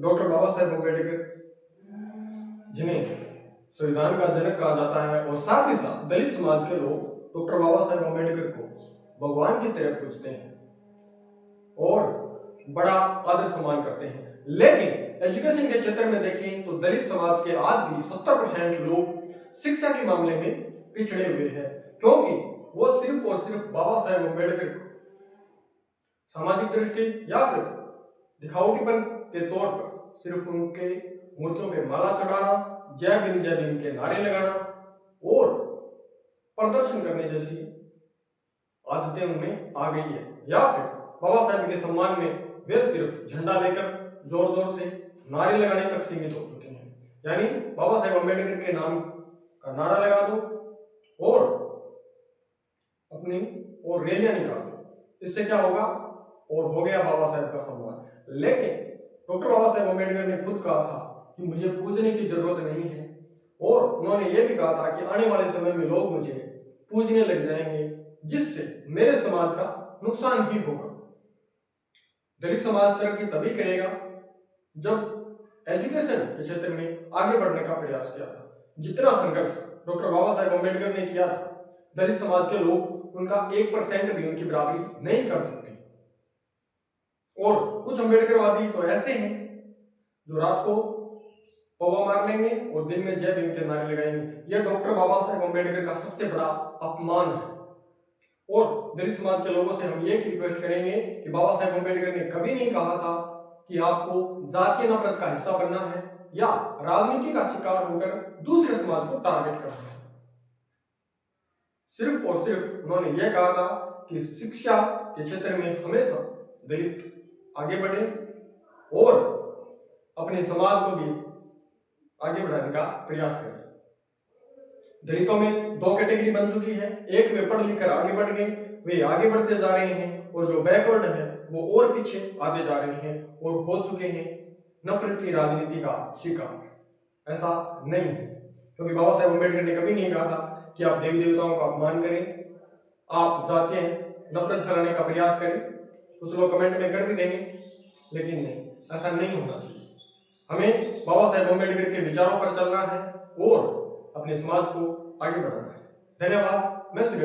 Doctor Baba Saheb Ambedkar, जिन्हें संविधान का जनक कहा जाता है, और साथ ही साथ दलित समाज के लोग डॉक्टर बाबा साहेब अम्बेडकर को भगवान की तरह पूजते हैं और बड़ा आदर सम्मान करते हैं। लेकिन एजुकेशन के क्षेत्र में देखें तो दलित समाज के आज भी 70% लोग शिक्षा के मामले में पिछड़े हुए हैं, क्योंकि वो सिर्फ और सिर्फ बाबा साहेब अम्बेडकर को सामाजिक दृष्टि या फिर दिखावटीपन के तौर पर सिर्फ उनके मूर्तियों पे माला चढ़ाना, जय भीम के नारे लगाना और प्रदर्शन करने जैसी आदतें उनमें आ गई है, या फिर बाबा साहेब के सम्मान में वे सिर्फ झंडा लेकर जोर जोर से नारे लगाने तक सीमित हो चुके हैं। यानी बाबा साहेब अम्बेडकर के नाम का नारा लगा दो और अपनी और रैलियां निकाल दो, इससे क्या होगा, और हो गया बाबा साहेब का सम्मान। लेकिन डॉक्टर बाबा साहेब अम्बेडकर ने खुद कहा था कि मुझे पूजने की जरूरत नहीं है, और उन्होंने ये भी कहा था कि आने वाले समय में लोग मुझे पूजने लग जाएंगे, जिससे मेरे समाज का नुकसान ही होगा। दलित समाज तरक्की तभी करेगा जब एजुकेशन के क्षेत्र में आगे बढ़ने का प्रयास किया था। जितना संघर्ष डॉक्टर बाबा साहेब अम्बेडकर ने किया था, दलित समाज के लोग उनका 1% भी उनकी बराबरी नहीं कर सकते। और कुछ अम्बेडकरवादी तो ऐसे हैं जो रात को पौवा मार लेंगे और दिन में जय भीम के नारे लगाएंगे। यह डॉक्टर बाबा साहेब अम्बेडकर का सबसे बड़ा अपमान है। और दलित समाज के लोगों से हम ये रिक्वेस्ट करेंगे कि बाबा साहेब अम्बेडकर ने कभी नहीं कहा था कि आपको जातीय नफरत का हिस्सा बनना है या राजनीति का शिकार होकर दूसरे समाज को टारगेट करना है। सिर्फ और सिर्फ उन्होंने यह कहा था कि शिक्षा के क्षेत्र में हमेशा दलित आगे बढ़े और अपने समाज को भी आगे बढ़ाने का प्रयास करें। दलितों में 2 कैटेगरी बन चुकी है, एक वे पढ़ लिख कर आगे बढ़ गए, वे आगे बढ़ते जा रहे हैं, और जो बैकवर्ड है वो और पीछे आते जा रहे हैं और हो चुके हैं नफरत की राजनीति का शिकार। ऐसा नहीं है, क्योंकि बाबा साहेब अम्बेडकर ने कभी नहीं कहा था कि आप देवी देवताओं का अपमान करें, आप जातीय नफरत फैलाने का प्रयास करें। कुछ लोग कमेंट में कर भी देंगे, लेकिन नहीं, ऐसा नहीं होना चाहिए। हमें बाबा साहेब अम्बेडकर के विचारों पर चलना है और अपने समाज को आगे बढ़ाना है। धन्यवाद। मैं सुरेश।